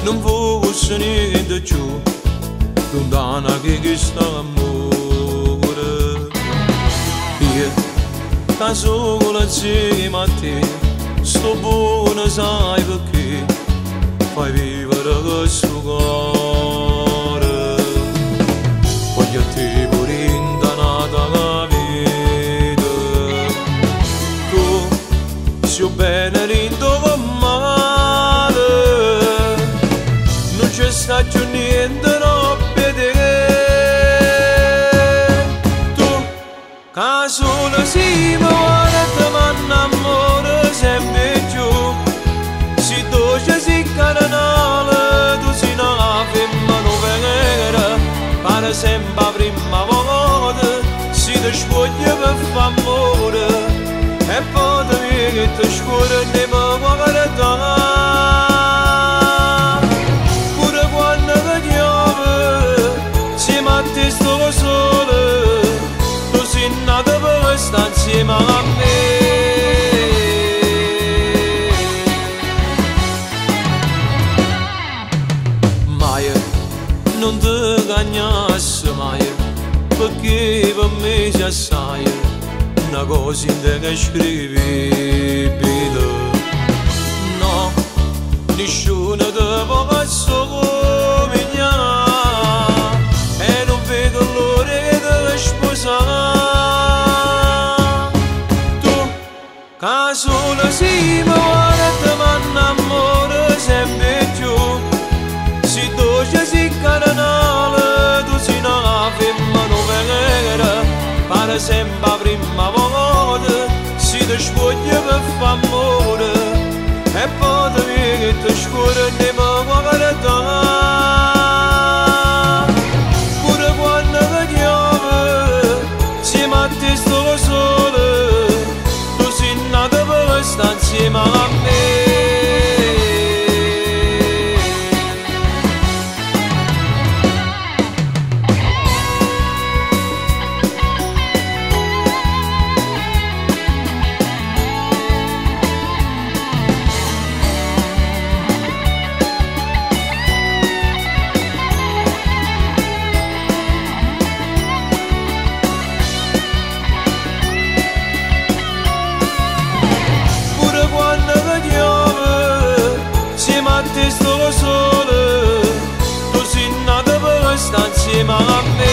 non fosse niente più lontana che questo amore. Io da sola insieme a te sto buono, sai perché fai vivere questo cuore. Voglio te pure indanata la vita, tu sei bene lindo con male, non c'è sta più niente no per te. Tu che solo si muore ma innamora sempre più, si dolce si carnale, tu si una femmina vera, pare sempre la prima volta, si ti scoglie per fare amore, e poi ti viene che ti scuola e ne puoi guardare. Pure quando ti piove, insieme a te sto solo, tu sei nata per stare insieme a me. Non ti cagnassi mai, perché per me c'è assai una cosa indescrivibile. No, nessuno ti può somigliare, e non vedo l'ora che ti sposare. Tu, che solo si muore ma innamora sempre più, si dolce si carnale, tu sei una femmina vera, pare sempre la prima volta, si ti scoglie per fare amore, e poi ti viene che ti scuola e ne puoi guardare. Pure quando ti piove, insieme a te sto solo, tu sei nata per stare insieme a me. Sto solo, tu sei nata per stare insieme a me.